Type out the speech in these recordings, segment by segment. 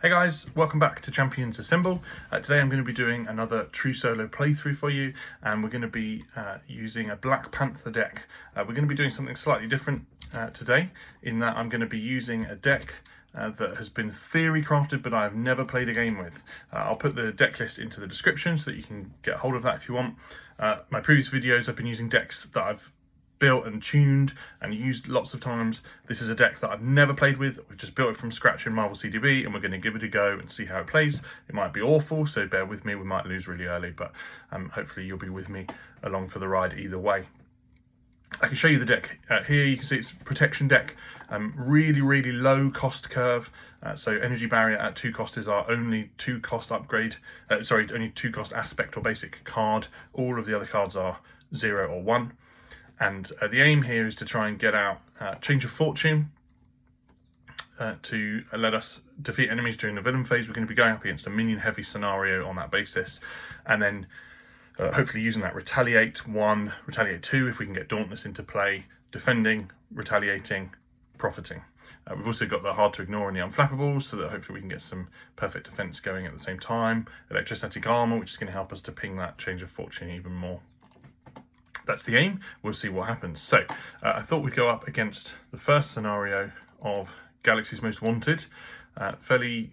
Hey guys, welcome back to Champions Assemble. Today I'm going to be doing another true solo playthrough for you, and we're going to be using a Black Panther deck. We're going to be doing something slightly different today, in that I'm going to be using a deck that has been theory crafted but I've never played a game with. I'll put the deck list into the description so that you can get hold of that if you want. My previous videos I've been using decks that I've built and tuned and used lots of times. This is a deck that I've never played with. We've just built it from scratch in Marvel CDB and we're going to give it a go and see how it plays. It might be awful, so bear with me. We might lose really early, but hopefully you'll be with me along for the ride either way. I can show you the deck here. You can see it's a protection deck, really low cost curve. So energy barrier at 2 cost is our only 2 cost upgrade. Only 2 cost aspect or basic card. All of the other cards are 0 or 1. And the aim here is to try and get out Change of Fortune to let us defeat enemies during the villain phase. We're going to be going up against a minion heavy scenario on that basis, and then hopefully using that Retaliate 1, Retaliate 2 if we can get Dauntless into play, defending, retaliating, profiting. We've also got the hard to ignore and the unflappables, so that hopefully we can get some perfect defense going at the same time. Electrostatic armor, which is going to help us to ping that Change of Fortune even more. That's the aim. We'll see what happens. So I thought we'd go up against the first scenario of Galaxy's Most Wanted. Fairly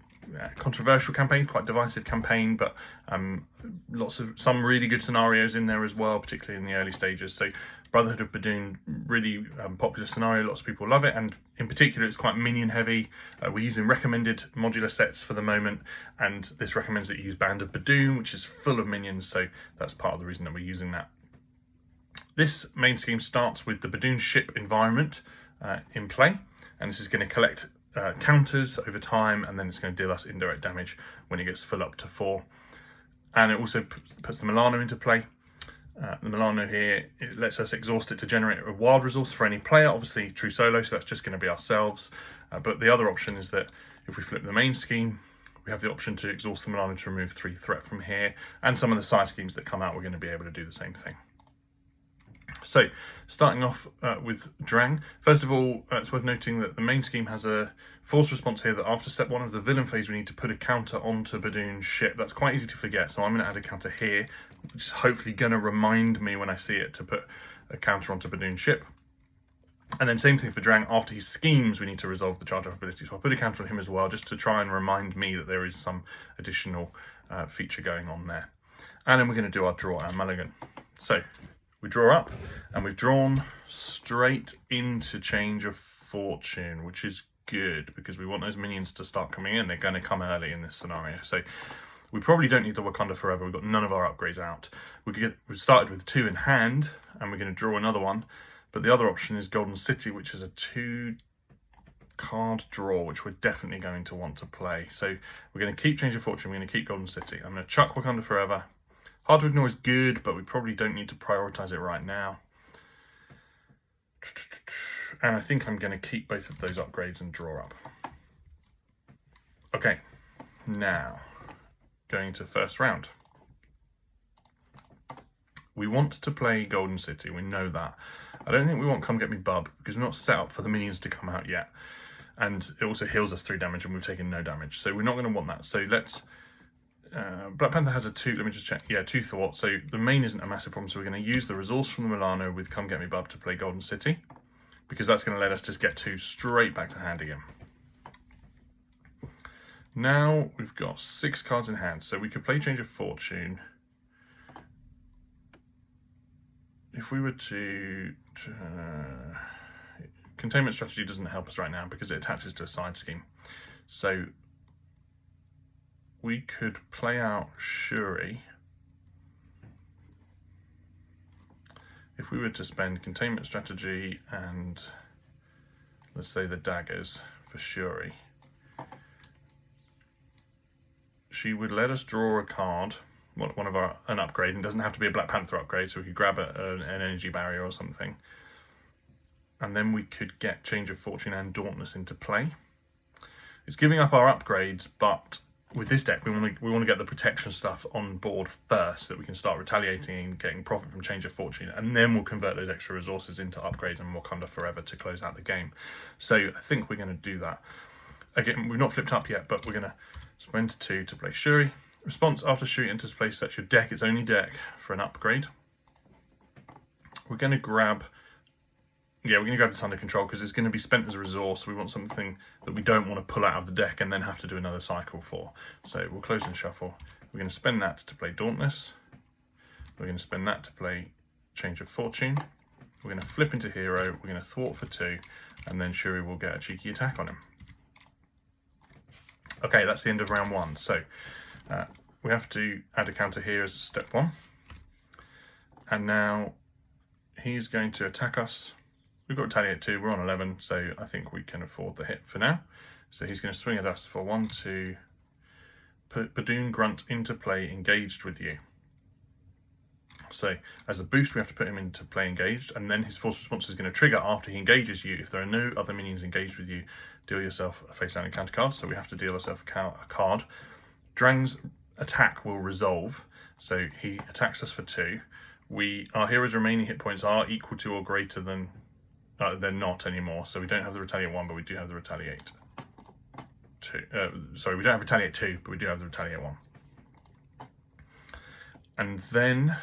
controversial campaign, quite divisive campaign, but some really good scenarios in there as well, particularly in the early stages. So Brotherhood of Badoon, really popular scenario. Lots of people love it, and in particular it's quite minion heavy. We're using recommended modular sets for the moment, and this recommends that you use Band of Badoon, which is full of minions, so that's part of the reason that we're using that. This main scheme starts with the Badoon ship environment in play, and this is going to collect counters over time, and then it's going to deal us indirect damage when it gets full up to 4. And it also puts the Milano into play. The Milano here, it lets us exhaust it to generate a wild resource for any player, obviously true solo, so that's just going to be ourselves. But the other option is that if we flip the main scheme, we have the option to exhaust the Milano to remove 3 threat from here, and some of the side schemes that come out, we're going to be able to do the same thing. So, starting off with Drang. First of all, it's worth noting that the main scheme has a force response here that after step 1 of the villain phase, we need to put a counter onto Badoon's ship. That's quite easy to forget, so I'm going to add a counter here, which is hopefully going to remind me when I see it to put a counter onto Badoon's ship. And then same thing for Drang. After he schemes, we need to resolve the charge off ability. So I'll put a counter on him as well, just to try and remind me that there is some additional feature going on there. And then we're going to do our draw, our mulligan. So we draw up, and we've drawn straight into Change of Fortune, which is good because we want those minions to start coming in. They're going to come early in this scenario. So we probably don't need the Wakanda Forever. We've got none of our upgrades out. We've started with 2 in hand, and we're going to draw another one. But the other option is Golden City, which is a 2 card draw, which we're definitely going to want to play. So we're going to keep Change of Fortune. We're going to keep Golden City. I'm going to chuck Wakanda Forever. Hard to ignore is good, but we probably don't need to prioritize it right now. And I think I'm going to keep both of those upgrades and draw up. Okay, now going to first round. We want to play Golden City, we know that. I don't think we want Come Get Me Bub, because we're not set up for the minions to come out yet. And it also heals us 3 damage, and we've taken no damage. So we're not going to want that. So let's... Black Panther has a 2, let me just check, yeah, 2 thought, so the main isn't a massive problem, so we're going to use the resource from the Milano with Come Get Me Bub to play Golden City, because that's going to let us just get 2 straight back to hand again. Now we've got 6 cards in hand, so we could play Change of Fortune. If we were to... Containment Strategy doesn't help us right now because it attaches to a side scheme, so we could play out Shuri. If we were to spend Containment Strategy and, let's say, the daggers for Shuri, she would let us draw a card, an upgrade, and it doesn't have to be a Black Panther upgrade, so we could grab an energy barrier or something. And then we could get Change of Fortune and Dauntless into play. It's giving up our upgrades, but with this deck, we want to get the protection stuff on board first, so that we can start retaliating and getting profit from Change of Fortune, and then we'll convert those extra resources into upgrades and Wakanda Forever to close out the game. So I think we're going to do that. again, we've not flipped up yet, but we're going to spend 2 to play Shuri. Response: after Shuri enters play, sets your deck, its only deck, for an upgrade. We're going to grab, we're going to grab this under control because it's going to be spent as a resource. We want something that we don't want to pull out of the deck and then have to do another cycle for. So we'll close and shuffle. We're going to spend that to play Dauntless. We're going to spend that to play Change of Fortune. We're going to flip into Hero. We're going to thwart for 2, and then Shuri will get a cheeky attack on him. Okay, that's the end of round 1. So we have to add a counter here as step 1. And now he's going to attack us. We've got Retaliate 2, we're on 11, so I think we can afford the hit for now. So he's going to swing at us for 1, 2, put Badoon Grunt into play, engaged with you. So as a boost, we have to put him into play engaged, and then his force response is going to trigger after he engages you. If there are no other minions engaged with you, deal yourself a face down encounter card. So we have to deal ourselves a card. Drang's attack will resolve, so he attacks us for 2. Our hero's remaining hit points are equal to or greater than, they're not anymore, so we don't have the Retaliate 1, but we do have the Retaliate 2. Sorry, we don't have Retaliate 2, but we do have the Retaliate 1. And then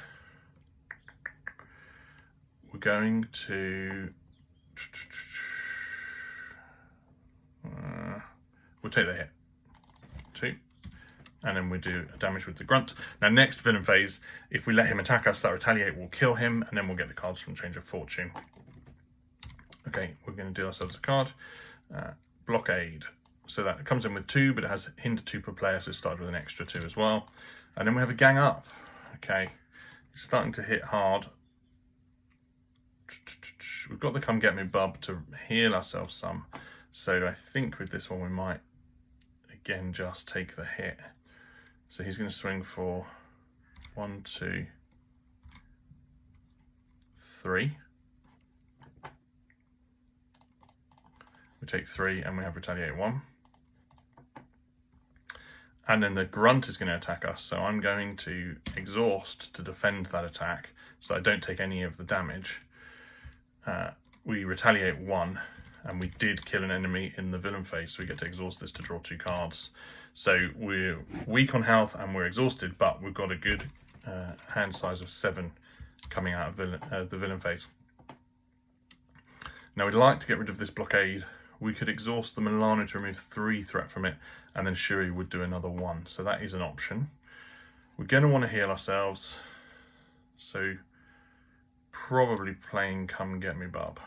we're going to, we'll take the hit, 2. And then we do damage with the Grunt. Now next villain phase, if we let him attack us, that Retaliate will kill him, and then we'll get the cards from Change of Fortune. Okay, we're going to deal ourselves a card. Blockade. So that comes in with 2, but it has hinder 2 per player, so it started with an extra 2 as well. And then we have a gang up. Okay, it's starting to hit hard. We've got the Come Get Me Bub to heal ourselves some. So I think with this one we might, again, just take the hit. So he's going to swing for 1, 2, 3. We take 3 and we have Retaliate 1. And then the Grunt is going to attack us, so I'm going to exhaust to defend that attack so I don't take any of the damage. We Retaliate 1, and we did kill an enemy in the villain phase, so we get to exhaust this to draw 2 cards. So we're weak on health and we're exhausted, but we've got a good hand size of 7 coming out of the villain phase. Now we'd like to get rid of this blockade. We could exhaust the Milano to remove 3 threat from it, and then Shuri would do another 1. So that is an option. We're going to want to heal ourselves, so probably playing Come Get Me Bub.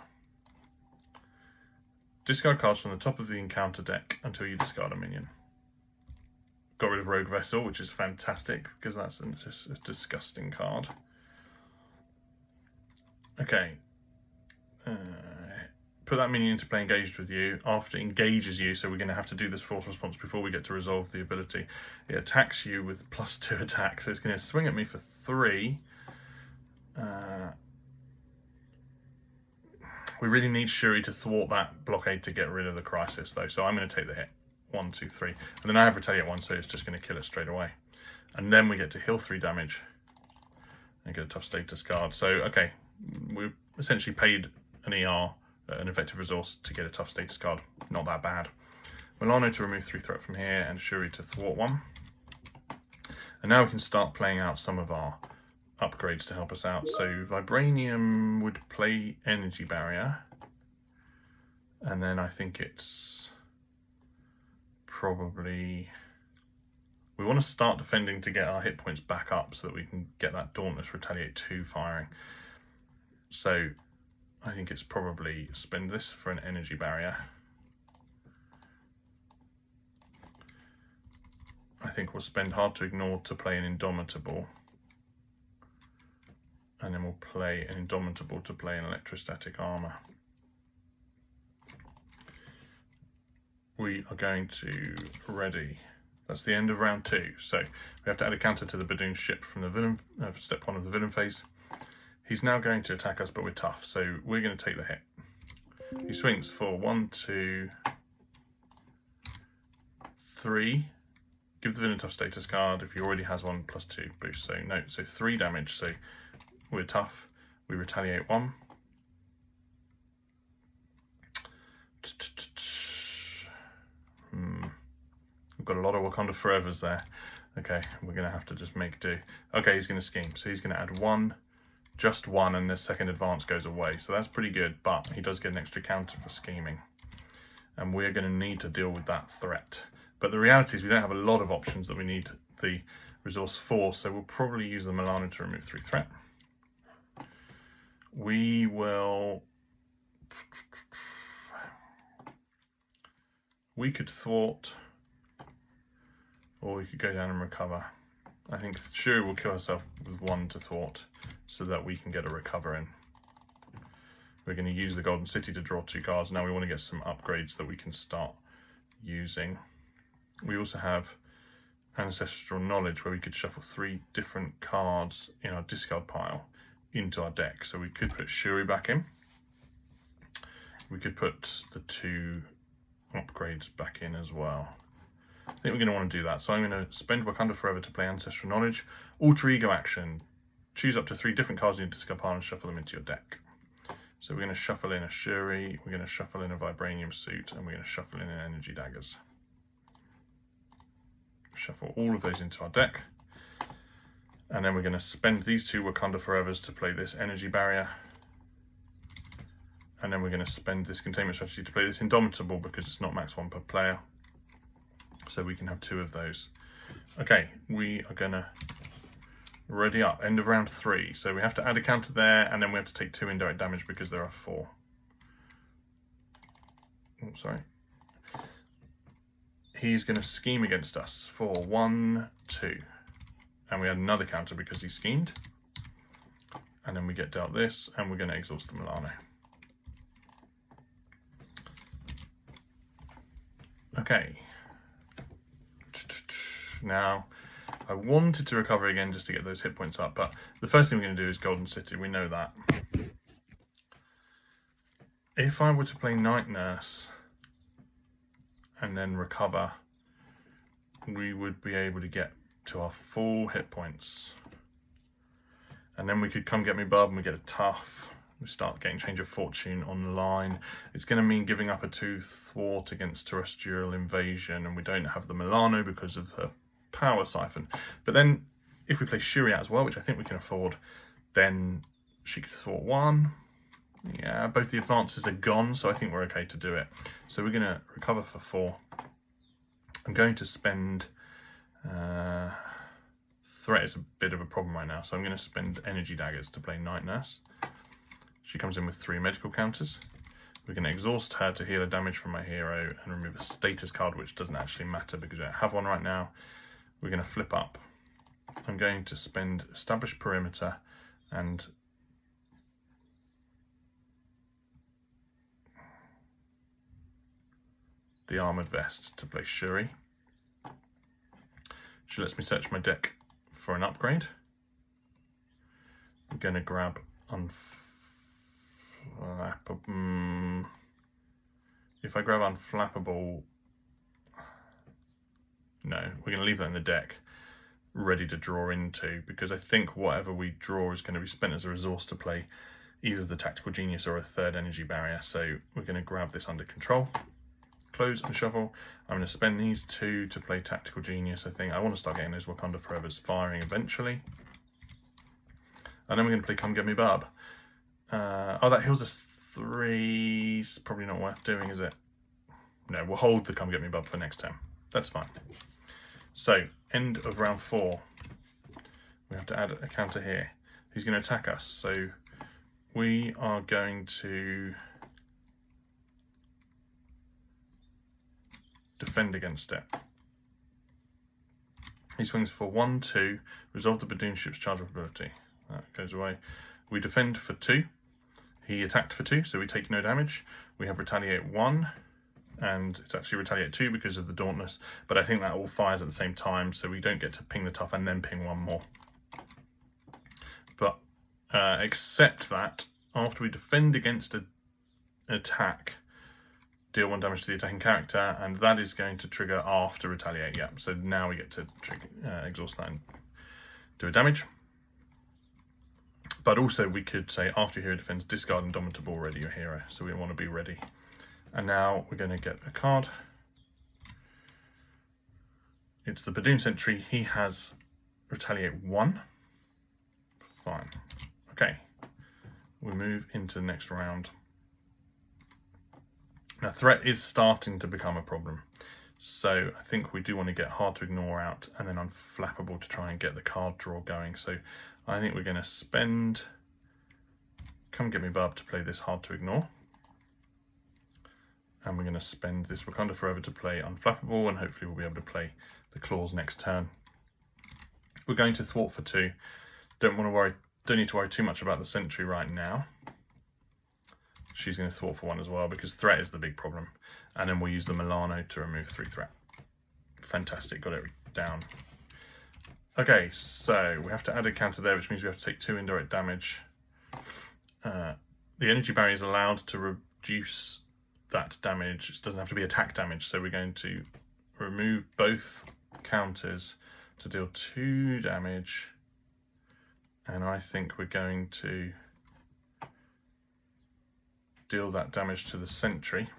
Discard cards from the top of the encounter deck until you discard a minion. Got rid of Rogue Vessel, which is fantastic because that's just a disgusting card. Okay. Put that minion into play engaged with you. After it engages you, so we're going to have to do this force response before we get to resolve the ability. It attacks you with +2 attack, so it's going to swing at me for 3. We really need Shuri to thwart that blockade to get rid of the crisis, though, so I'm going to take the hit. 1, 2, 3. And then I have Retaliate 1, so it's just going to kill it straight away. And then we get to heal 3 damage and get a tough status card. So, okay, we've essentially paid an ER, an effective resource, to get a tough status card. Not that bad. Milano to remove 3 threat from here, and Shuri to thwart 1. And now we can start playing out some of our upgrades to help us out. So Vibranium would play Energy Barrier. And then I think it's probably, we want to start defending to get our hit points back up so that we can get that Dauntless Retaliate 2 firing. So I think it's probably spend this for an Energy Barrier. I think we'll spend Hard to Ignore to play an Indomitable. And then we'll play an Indomitable to play an Electrostatic Armor. We are going to ready. That's the end of round 2. So we have to add a counter to the Badoon ship from the villain, step 1 of the villain phase. He's now going to attack us, but we're tough, so we're going to take the hit. He swings for 1, 2, 3. Give the villain tough status card. If he already has one, +2 boost. So no, so 3 damage. So we're tough. We Retaliate 1. We've got a lot of Wakanda Forevers there. Okay, we're going to have to just make do. Okay, he's going to scheme. So he's going to add one, just one, and the second advance goes away. So that's pretty good, but he does get an extra counter for scheming. And we're going to need to deal with that threat. But the reality is we don't have a lot of options that we need the resource for, so we'll probably use the Milano to remove 3 threat. We will... We could thwart, or we could go down and recover. I think Shuri will kill herself with 1 to thwart so that we can get a recover in. We're going to use the Golden City to draw 2 cards. Now we want to get some upgrades that we can start using. We also have Ancestral Knowledge, where we could shuffle 3 different cards in our discard pile into our deck. So we could put Shuri back in. We could put the 2 upgrades back in as well. I think we're going to want to do that. So I'm going to spend Wakanda Forever to play Ancestral Knowledge. Alter Ego action. Choose up to 3 different cards in your discard pile and shuffle them into your deck. So we're going to shuffle in a Shuri, we're going to shuffle in a Vibranium Suit, and we're going to shuffle in an Energy Daggers. Shuffle all of those into our deck. And then we're going to spend these 2 Wakanda Forevers to play this Energy Barrier. And then we're going to spend this Containment Strategy to play this Indomitable because it's not max 1 per player. So we can have 2 of those. Okay, we are going to ready up, end of round 3. So we have to add a counter there, and then we have to take 2 indirect damage because there are 4. Oh, sorry. He's going to scheme against us for 1, 2. And we had another counter because he schemed. And then we get dealt this, and we're going to exhaust the Milano. Okay. Now, I wanted to recover again just to get those hit points up, but the first thing we're going to do is Golden City. We know that. If I were to play Night Nurse and then recover, we would be able to get to our full hit points. And then we could come get me Bub and we get a tough. We start getting Change of Fortune online. It's going to mean giving up a 2 thwart against Terrestrial Invasion, and we don't have the Milano because of her Power Siphon. But then if we play Shuri out as well, which I think we can afford, then she could thwart 1. Yeah, both the advances are gone, so I think we're okay to do it. So we're going to recover for 4. I'm going to spend... Threat is a bit of a problem right now, so I'm going to spend Energy Daggers to play Night Nurse. She comes in with 3 medical counters. We're going to exhaust her to heal a damage from my hero and remove a status card, which doesn't actually matter because I don't have one right now. We're going to flip up. I'm going to spend Establish Perimeter and the Armoured Vest to play Shuri. She lets me search my deck for an upgrade. I'm going to grab if I grab Unflappable, no, we're going to leave that in the deck ready to draw into, because I think whatever we draw is going to be spent as a resource to play either the Tactical Genius or a 3rd Energy Barrier. So we're going to grab this under control, close and shuffle. I'm going to spend these 2 to play Tactical Genius. I think I want to start getting those Wakanda Forevers firing eventually. And then we're going to play Come Get Me Bub. Oh, that heals us 3. It's probably not worth doing, is it? No, we'll hold the Come Get Me Bub for next turn. That's fine. So, end of round 4. We have to add a counter here. He's going to attack us. So, we are going to defend against it. He swings for 1, 2. Resolve the Badoon ship's charge ability. That goes away. We defend for 2. He attacked for 2, so we take no damage. We have Retaliate 1, and it's actually Retaliate 2 because of the Dauntless, but I think that all fires at the same time, so we don't get to ping the tough and then ping 1 more. But except that, after we defend against an attack, deal 1 damage to the attacking character, and that is going to trigger after Retaliate, yeah. So now we get to trigger, exhaust that and do a damage. But also we could say after your hero defends, discard Indomitable, ready your hero. So we want to be ready. And now we're going to get a card. it's the Badoon sentry. He has retaliate 1. Fine. Okay. We move into the next round. Now, threat is starting to become a problem. So I think we do want to get hard to ignore out and then unflappable to try and get the card draw going. So I think we're going to spend Come Get Me Bub to play this hard to ignore. And we're going to spend this Wakanda Forever to play unflappable, and hopefully we'll be able to play the claws next turn. We're going to thwart for 2. Don't need to worry too much about the sentry right now. She's going to thwart for 1 as well, because threat is the big problem. And then we'll use the Milano to remove 3 threat. Fantastic, got it down. Okay, so we have to add a counter there, which means we have to take 2 indirect damage. The energy barrier is allowed to reduce that damage. It doesn't have to be attack damage, so we're going to remove both counters to deal 2 damage. And I think we're going to deal that damage to the sentry.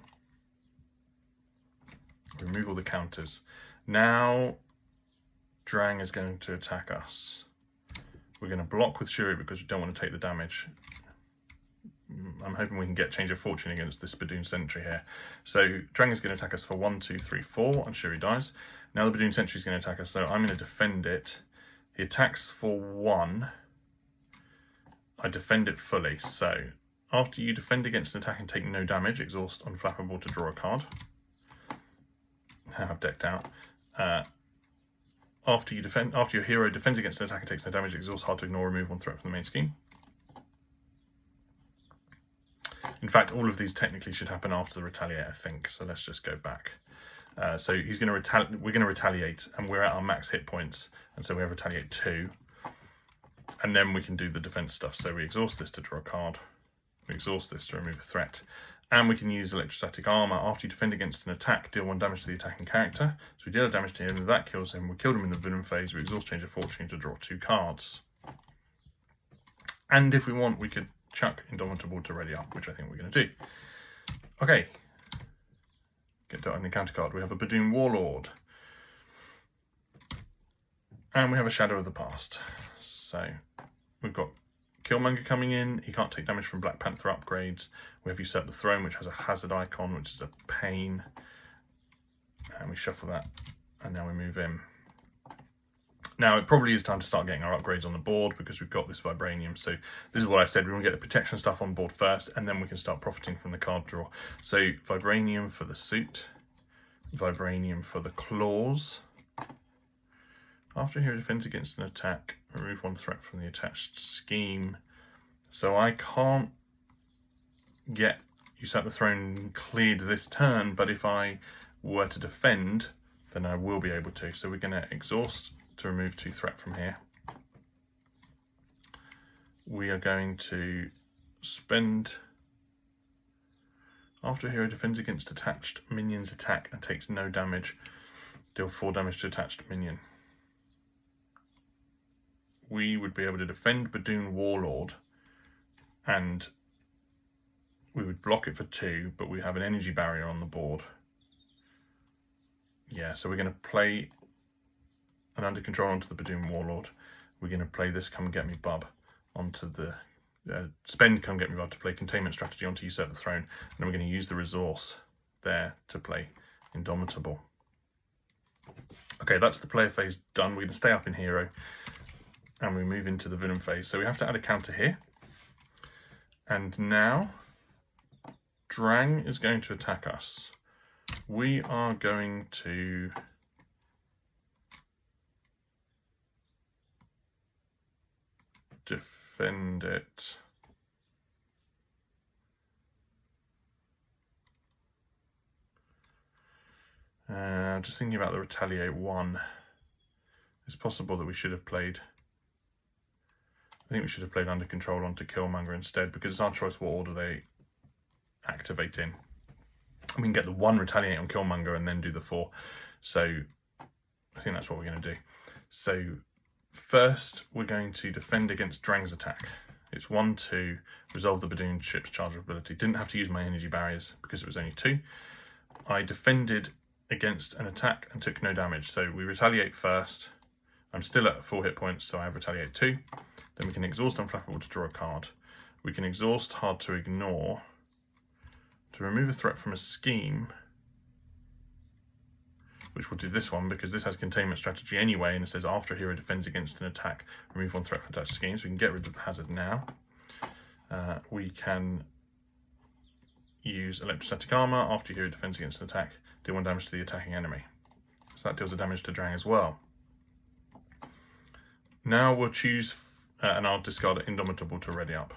Remove all the counters. Now Drang is going to attack us. We're going to block with Shuri because we don't want to take the damage. I'm hoping we can get Change of Fortune against this Badoon sentry here. So Drang is going to attack us for 1, 2, 3, 4, and Shuri dies. Now the Badoon sentry is going to attack us, so I'm going to defend it. He attacks for 1. I defend it fully. So after you defend against an attack and take no damage, exhaust unflappable to draw a card. I've decked out. After your hero defends against an attack and takes no damage, exhaust hard to ignore, remove 1 threat from the main scheme. In fact, all of these technically should happen after the retaliate, I think. So let's just go back. So he's going to we're going to retaliate, and we're at our max hit points, and so we have retaliate 2, and then we can do the defense stuff. So we exhaust this to draw a card, we exhaust this to remove a threat, and we can use electrostatic armor. After you defend against an attack, deal 1 damage to the attacking character. So we deal damage to him, and that kills him. We killed him in the villain phase. We exhaust Change of Fortune to draw 2 cards. And if we want, we could chuck Indomitable to ready up, which I think we're going to do. Okay. Get to an encounter card. We have a Badoon Warlord. And we have a Shadow of the Past. So we've got Killmonger coming in. He can't take damage from Black Panther upgrades. We have Usurp the Throne, which has a hazard icon, which is a pain. And we shuffle that. And now we move in. Now, it probably is time to start getting our upgrades on the board because we've got this Vibranium. So this is what I said. We want to get the protection stuff on board first, and then we can start profiting from the card draw. So Vibranium for the suit. Vibranium for the claws. After a hero defends against an attack, remove 1 threat from the attached scheme. So I can't get Usurp the Throne cleared this turn, but if I were to defend, then I will be able to. So we're going to exhaust to remove 2 threat from here. We are going to spend, after a hero defends against attached minion's attack and takes no damage, deal 4 damage to attached minion. We would be able to defend Badoon Warlord, and we would block it for 2, but we have an energy barrier on the board. Yeah, so we're going to play an under control onto the Badoon Warlord. We're going to play this Come Get Me Bub onto the spend Come Get Me Bub to play containment strategy onto Usurp the Throne, and then we're going to use the resource there to play Indomitable. Okay, that's the player phase done. We're going to stay up in hero, and we move into the villain phase. So we have to add a counter here, and now Drang is going to attack us. We are going to defend it. Just thinking about the retaliate 1. It's possible that we should have played, I think we should have played under control onto Killmonger instead, because it's our choice what order they activate in. We can get the 1 retaliate on Killmonger and then do the 4. So I think that's what we're going to do. So first, we're going to defend against Drang's attack. It's 1, 2, resolve the Badoon ship's charge ability. Didn't have to use my energy barriers because it was only 2. I defended against an attack and took no damage. So we retaliate first. I'm still at full hit points, so I have retaliate 2. Then we can exhaust Unflappable to draw a card. We can exhaust Hard to Ignore to remove a threat from a scheme, which will do this one because this has containment strategy anyway, and it says after a hero defends against an attack, remove 1 threat from attached scheme, so we can get rid of the hazard now. We can use Electrostatic Armor after a hero defends against an attack, deal 1 damage to the attacking enemy. So that deals a damage to Drang as well. Now we'll choose, and I'll discard Indomitable to ready up.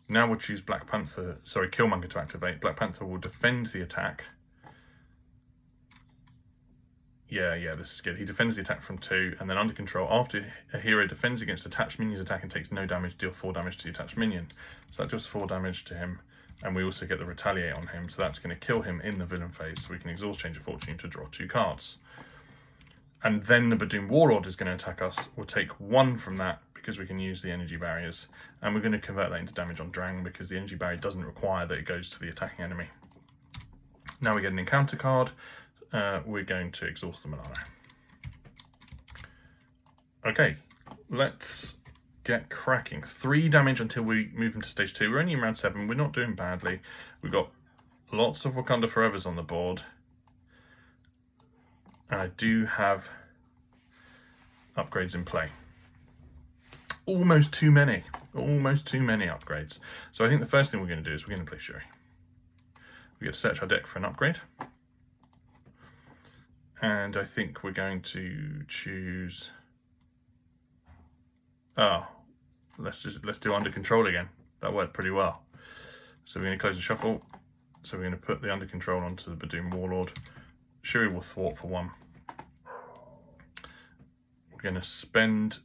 Now we'll choose Killmonger to activate. Black Panther will defend the attack. Yeah, this is good. He defends the attack from 2, and then under control, after a hero defends against attached minion's attack and takes no damage, deal 4 damage to the attached minion. So that deals 4 damage to him, and we also get the retaliate on him, so that's going to kill him in the villain phase, so we can exhaust Change of Fortune to draw 2 cards. And then the Badoon Warlord is going to attack us. We'll take 1 from that, because we can use the energy barriers, and we're going to convert that into damage on Drang, because the energy barrier doesn't require that it goes to the attacking enemy. Now we get an encounter card. We're going to exhaust the Milano. Okay, let's get cracking. 3 damage until we move into stage 2. We're only in round 7. We're not doing badly. We've got lots of Wakanda Forevers on the board. And I do have upgrades in play. Almost too many upgrades. So I think the first thing we're going to do is we're going to play Shuri. We get to search our deck for an upgrade. And I think we're going to choose... let's do Under Control again. That worked pretty well. So we're going to close the shuffle. So we're going to put the Under Control onto the Badoon Warlord. Shuri will thwart for 1. We're going to spend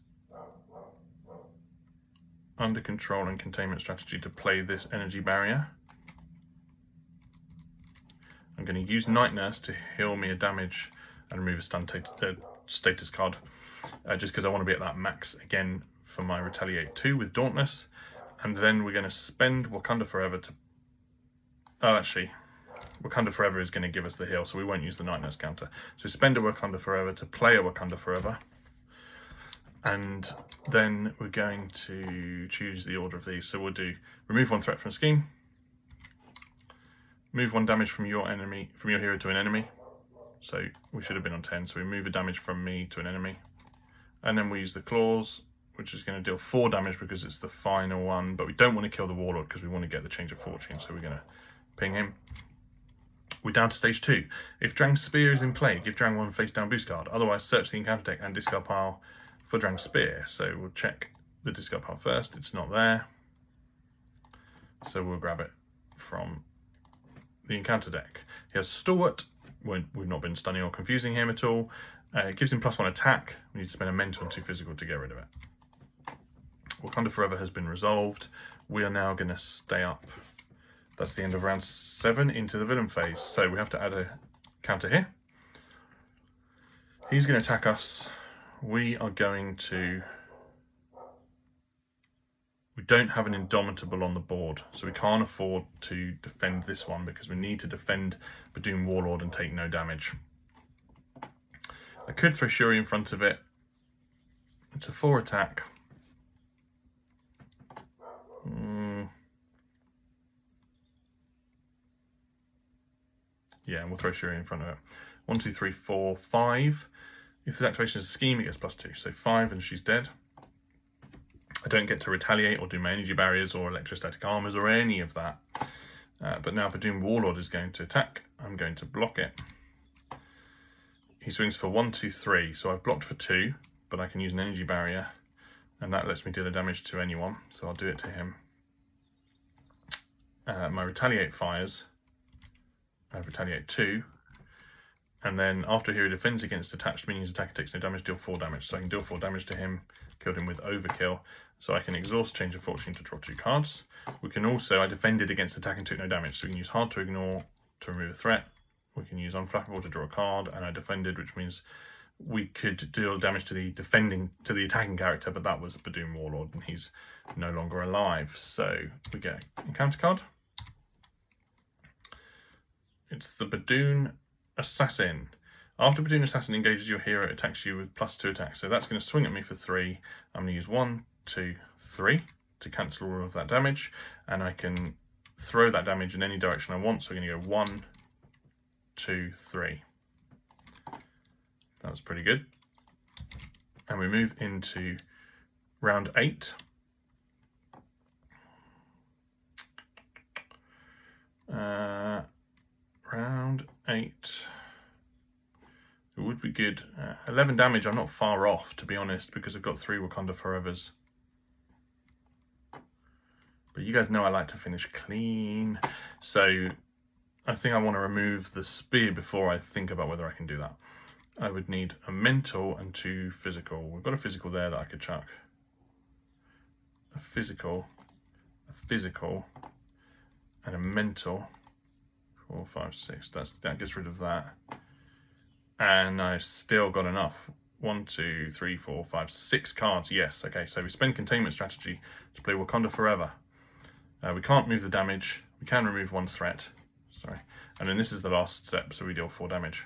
Under Control and Containment Strategy to play this energy barrier. I'm going to use Night Nurse to heal me a damage and remove a stun status card, just because I want to be at that max again for my Retaliate 2 with Dauntless. And then we're going to spend Wakanda Forever to... actually, Wakanda Forever is going to give us the heal, so we won't use the Night Nurse counter. So spend a Wakanda Forever to play a Wakanda Forever. And then we're going to choose the order of these. So we'll do remove 1 threat from a scheme, move 1 damage from your hero to an enemy. So we should have been on 10. So we move a damage from me to an enemy. And then we use the claws, which is going to deal 4 damage because it's the final one. But we don't want to kill the Warlord because we want to get the Change of Fortune. So we're going to ping him. We're down to stage 2. If Drang's Spear is in play, give Drang 1 face down boost card. Otherwise, search the encounter deck and discard pile for Drang's Spear. So we'll check the discard pile first. It's not there. So we'll grab it from the encounter deck. He has Stalwart. We've not been stunning or confusing him at all. It gives him +1 attack. We need to spend a mental and 2 physical to get rid of it. Wakanda Forever has been resolved. We are now going to stay up. That's the end of round 7 into the villain phase. So we have to add a counter here. He's going to attack us. We are going to... We don't have an Indomitable on the board, so we can't afford to defend this one because we need to defend Badoon Warlord and take no damage. I could throw Shuri in front of it. It's a 4 attack. Yeah, we'll throw Shuri in front of it. 1, 2, 3, 4, 5. If the activation is a scheme, it gets +2. So 5 and she's dead. I don't get to retaliate or do my energy barriers or electrostatic armors or any of that. But now Badoon Warlord is going to attack. I'm going to block it. He swings for 1, 2, 3. So I've blocked for 2, but I can use an energy barrier. And that lets me deal the damage to anyone. So I'll do it to him. My retaliate fires. I have retaliate 2. And then after a hero defends against attached minions attack and takes no damage, deal 4 damage. So I can deal 4 damage to him, killed him with overkill. So I can exhaust Change of Fortune to draw 2 cards. We can also, I defended against attack and took no damage. So we can use Hard to Ignore to remove a threat. We can use Unflappable to draw a card, and I defended, which means we could deal damage to the attacking character, but that was Badoon Warlord, and he's no longer alive. So we get a encounter card. It's the Badoon Assassin. After Badoon Assassin engages your hero, it attacks you with +2 attack. So that's going to swing at me for 3. I'm going to use 1, 2, 3 to cancel all of that damage. And I can throw that damage in any direction I want. So we're going to go 1, 2, 3. That was pretty good. And we move into round 8. Round 8. It would be good. 11 damage, I'm not far off, to be honest, because I've got 3 Wakanda Forevers. But you guys know I like to finish clean. So I think I want to remove the spear before I think about whether I can do that. I would need a mental and 2 physical. We've got a physical there that I could chuck. A physical, and a mental. 4, 5, 6. That gets rid of that. And I've still got enough. 1, 2, 3, 4, 5, 6 cards. Yes, okay, so we spend containment strategy to play Wakanda Forever. We can't move the damage. We can remove 1 threat. Sorry. And then this is the last step, so we deal 4 damage.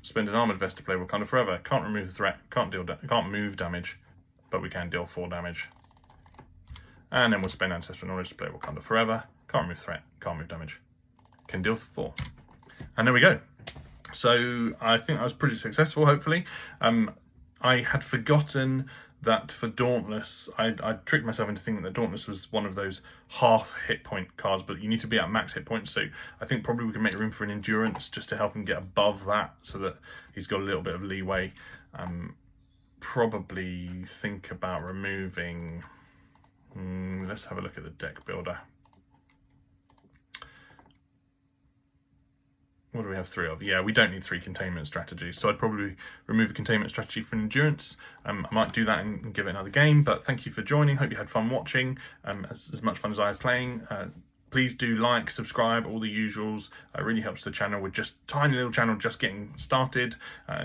Spend an armored vest to play Wakanda Forever. Can't remove the threat. Can't move damage, but we can deal 4 damage. And then we'll spend ancestral knowledge to play Wakanda Forever. Can't remove threat. Can't move damage. Can deal 4. And there we go. So I think I was pretty successful, hopefully. I had forgotten that for Dauntless, I tricked myself into thinking that Dauntless was one of those half hit point cards, but you need to be at max hit points. So I think probably we can make room for an endurance just to help him get above that so that he's got a little bit of leeway. Probably think about removing... let's have a look at the deck builder. What do we have 3 of? Yeah, we don't need 3 containment strategies, so I'd probably remove a containment strategy for an endurance. I might do that and give it another game, but thank you for joining. Hope you had fun watching, as much fun as I had playing. Please do like, subscribe, all the usuals. It really helps the channel. We're just tiny little channel just getting started,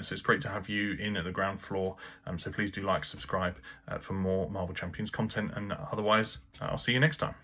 so it's great to have you in at the ground floor. So please do like, subscribe for more Marvel Champions content, and otherwise I'll see you next time.